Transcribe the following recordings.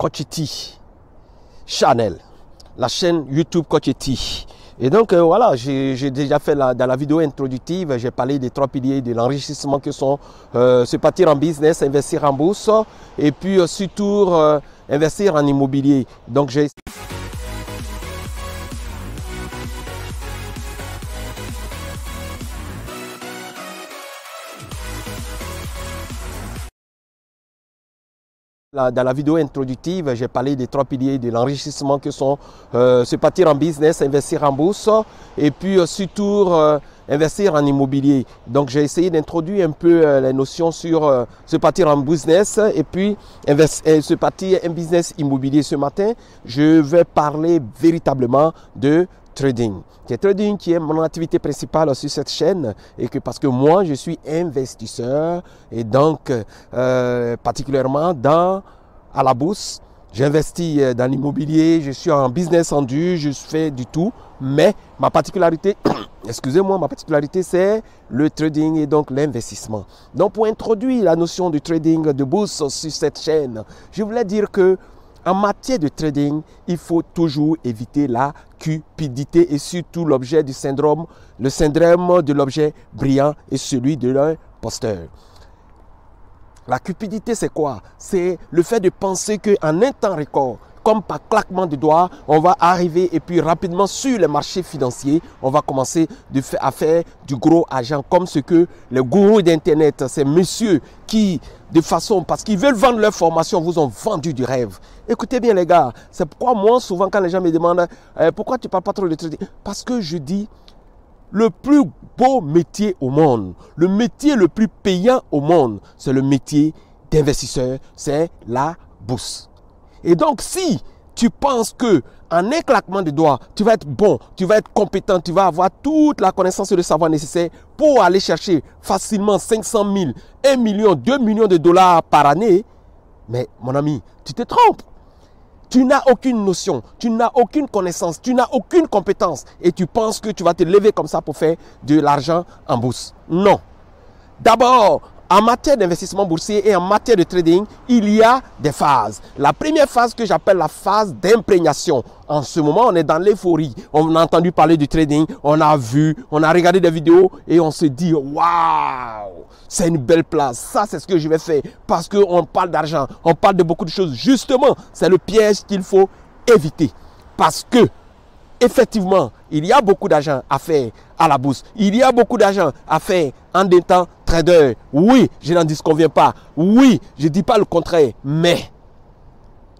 Cochetti Channel, la chaîne YouTube Cochetti. Et donc voilà, j'ai déjà fait dans la vidéo introductive, j'ai parlé des 3 piliers de l'enrichissement que sont se partir en business, investir en bourse et puis surtout investir en immobilier. Donc j'ai dans la vidéo introductive, j'ai parlé des 3 piliers de l'enrichissement que sont se partir en business, investir en bourse et puis surtout investir en immobilier. Donc j'ai essayé d'introduire un peu les notions sur se partir en business et puis se partir en business immobilier. Ce matin, je vais parler véritablement de trading. Trading qui est mon activité principale sur cette chaîne et que parce que moi je suis investisseur et donc particulièrement à la bourse, j'investis dans l'immobilier, je suis en business rendu, je fais du tout, mais ma particularité, excusez-moi, ma particularité c'est le trading et donc l'investissement. Donc pour introduire la notion du trading de bourse sur cette chaîne, je voulais dire que en matière de trading, il faut toujours éviter la cupidité et surtout l'objet du syndrome, le syndrome de l'objet brillant et celui de l'imposteur. La cupidité, c'est quoi? C'est le fait de penser qu'en un temps record, comme par claquement de doigts, on va arriver et puis rapidement sur les marchés financiers, on va commencer à faire du gros argent comme ce que les gourous d'Internet, ces messieurs qui, de façon, parce qu'ils veulent vendre leur formation, vous ont vendu du rêve. Écoutez bien les gars, c'est pourquoi moi souvent quand les gens me demandent pourquoi tu ne parles pas trop de trading, parce que je dis le plus beau métier au monde, le métier le plus payant au monde, c'est le métier d'investisseur, c'est la bourse. Et donc, si tu penses que en un claquement de doigts, tu vas être bon, tu vas être compétent, tu vas avoir toute la connaissance et le savoir nécessaire pour aller chercher facilement 500 000, 1 million, 2 millions de dollars par année, mais mon ami, tu te trompes. Tu n'as aucune notion, tu n'as aucune connaissance, tu n'as aucune compétence et tu penses que tu vas te lever comme ça pour faire de l'argent en bourse. Non. D'abord, en matière d'investissement boursier et en matière de trading, il y a des phases. La première phase que j'appelle la phase d'imprégnation. En ce moment, on est dans l'euphorie. On a entendu parler du trading, on a vu, on a regardé des vidéos et on se dit « Waouh, c'est une belle place, ça c'est ce que je vais faire. » Parce qu'on parle d'argent, on parle de beaucoup de choses. Justement, c'est le piège qu'il faut éviter. Parce que effectivement, il y a beaucoup d'argent à faire à la bourse. Il y a beaucoup d'argent à faire en étant trader. Oui, je n'en disconviens pas. Oui, je ne dis pas le contraire. Mais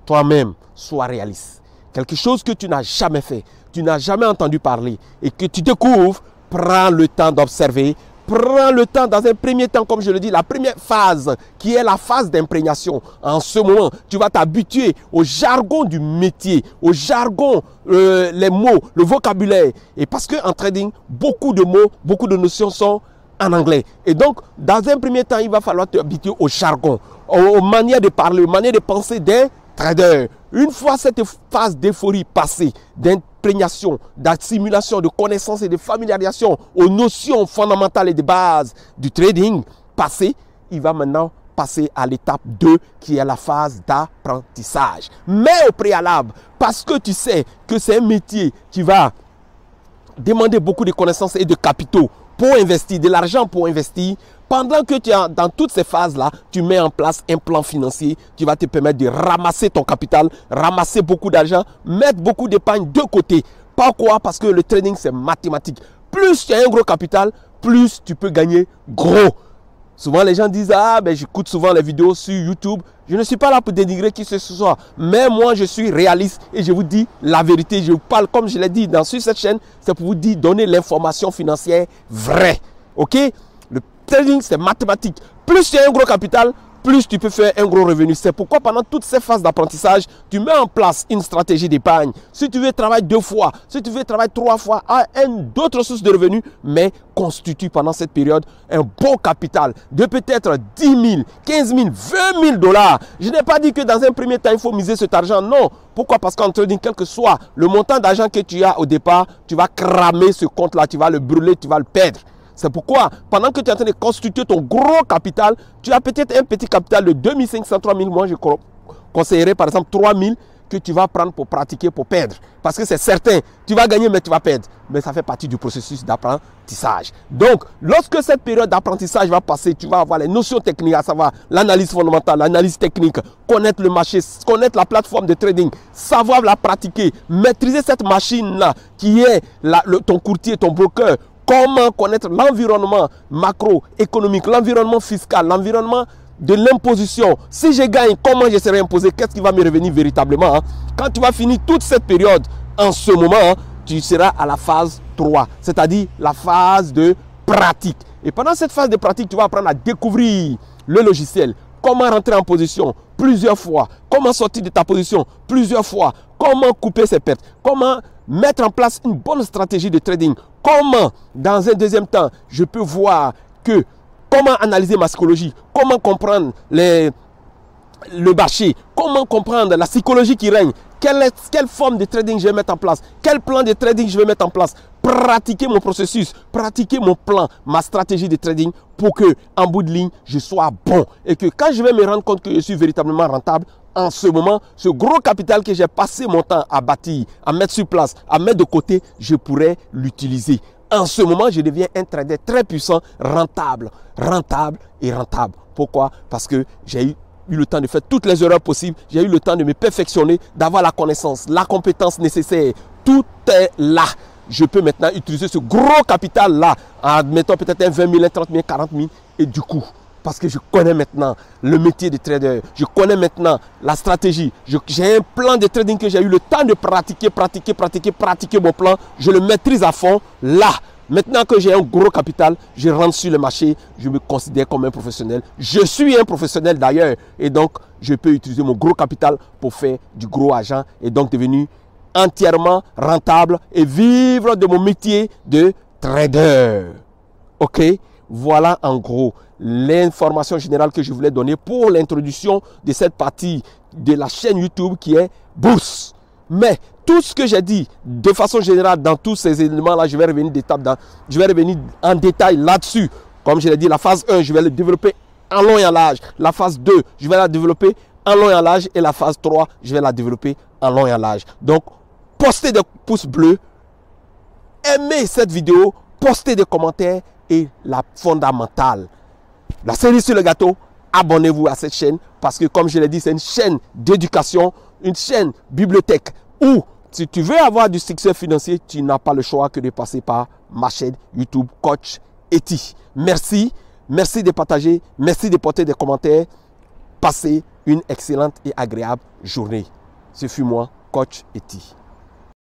toi-même, sois réaliste. Quelque chose que tu n'as jamais fait, tu n'as jamais entendu parler et que tu découvres, prends le temps d'observer. Prends le temps, dans un premier temps, comme je le dis, la première phase qui est la phase d'imprégnation. En ce moment, tu vas t'habituer au jargon du métier, au jargon, les mots, le vocabulaire. Et parce qu'en trading, beaucoup de mots, beaucoup de notions sont en anglais. Et donc, dans un premier temps, il va falloir t'habituer au jargon, aux manières de parler, aux manières de penser d'un trader. Une fois cette phase d'euphorie passée, d'imprégnation, d'assimilation, de connaissance et de familiarisation aux notions fondamentales et de base du trading passé, il va maintenant passer à l'étape 2 qui est la phase d'apprentissage. Mais au préalable, parce que tu sais que c'est un métier qui va demander beaucoup de connaissances et de capitaux pour investir, de l'argent pour investir, pendant que tu es dans toutes ces phases-là, tu mets en place un plan financier qui va te permettre de ramasser ton capital, ramasser beaucoup d'argent, mettre beaucoup d'épargne de côté. Pourquoi? Parce que le trading, c'est mathématique. Plus tu as un gros capital, plus tu peux gagner gros. Souvent, les gens disent « Ah, ben j'écoute souvent les vidéos sur YouTube. » Je ne suis pas là pour dénigrer qui que ce soit. Mais moi, je suis réaliste et je vous dis la vérité. Je vous parle, comme je l'ai dit sur cette chaîne, c'est pour vous dire, donner l'information financière vraie. OK? Le trading, c'est mathématique. Plus tu as un gros capital, plus tu peux faire un gros revenu. C'est pourquoi pendant toutes ces phases d'apprentissage, tu mets en place une stratégie d'épargne. Si tu veux travailler 2 fois, si tu veux travailler 3 fois, à d'autres sources de revenus, mais constitue pendant cette période un bon capital de peut-être 10 000, 15 000, 20 000 dollars. Je n'ai pas dit que dans un premier temps, il faut miser cet argent. Non. Pourquoi? Parce qu'en trading, quel que soit le montant d'argent que tu as au départ, tu vas cramer ce compte-là, tu vas le brûler, tu vas le perdre. C'est pourquoi, pendant que tu es en train de constituer ton gros capital, tu as peut-être un petit capital de 2 500, 3 000, moi je conseillerais par exemple 3000 que tu vas prendre pour pratiquer, pour perdre. Parce que c'est certain, tu vas gagner mais tu vas perdre. Mais ça fait partie du processus d'apprentissage. Donc, lorsque cette période d'apprentissage va passer, tu vas avoir les notions techniques, à savoir l'analyse fondamentale, l'analyse technique, connaître le marché, connaître la plateforme de trading, savoir la pratiquer, maîtriser cette machine-là qui est ton courtier, ton broker. Comment connaître l'environnement macroéconomique, l'environnement fiscal, l'environnement de l'imposition. Si je gagne, comment je serai imposé? Qu'est-ce qui va me revenir véritablement? Quand tu vas finir toute cette période, en ce moment, tu seras à la phase 3, c'est-à-dire la phase de pratique. Et pendant cette phase de pratique, tu vas apprendre à découvrir le logiciel, comment rentrer en position plusieurs fois, comment sortir de ta position plusieurs fois, comment couper ses pertes, comment mettre en place une bonne stratégie de trading, comment, dans un deuxième temps, je peux voir que comment analyser ma psychologie, comment comprendre le marché, comment comprendre la psychologie qui règne, quelle forme de trading je vais mettre en place, quel plan de trading je vais mettre en place, pratiquer mon processus, pratiquer mon plan, ma stratégie de trading pour que en bout de ligne, je sois bon et que quand je vais me rendre compte que je suis véritablement rentable, en ce moment, ce gros capital que j'ai passé mon temps à bâtir, à mettre sur place, à mettre de côté, je pourrais l'utiliser. En ce moment, je deviens un trader très puissant, rentable. Pourquoi? Parce que j'ai eu le temps de faire toutes les erreurs possibles. J'ai eu le temps de me perfectionner, d'avoir la connaissance, la compétence nécessaire. Tout est là. Je peux maintenant utiliser ce gros capital-là, en mettant peut-être un 20 000, un 30 000, 40 000. Et du coup, parce que je connais maintenant le métier de trader, je connais maintenant la stratégie. J'ai un plan de trading que j'ai eu le temps de pratiquer mon plan. Je le maîtrise à fond là. Maintenant que j'ai un gros capital, je rentre sur le marché, je me considère comme un professionnel. Je suis un professionnel d'ailleurs et donc je peux utiliser mon gros capital pour faire du gros argent et donc devenir entièrement rentable et vivre de mon métier de trader. Ok? Voilà en gros l'information générale que je voulais donner pour l'introduction de cette partie de la chaîne YouTube qui est Bourse. Mais tout ce que j'ai dit de façon générale dans tous ces éléments-là, je vais revenir en détail là-dessus. Comme je l'ai dit, la phase 1, je vais le développer en long et en large. La phase 2, je vais la développer en long et en large. Et la phase 3, je vais la développer en long et en large. Donc, postez des pouces bleus, aimez cette vidéo, postez des commentaires et la fondamentale, la cerise sur le gâteau, abonnez-vous à cette chaîne parce que comme je l'ai dit, c'est une chaîne d'éducation, une chaîne bibliothèque où si tu veux avoir du succès financier, tu n'as pas le choix que de passer par ma chaîne YouTube Coach Eti. Merci, merci de partager, merci de porter des commentaires. Passez une excellente et agréable journée. Ce fut moi, Coach Eti.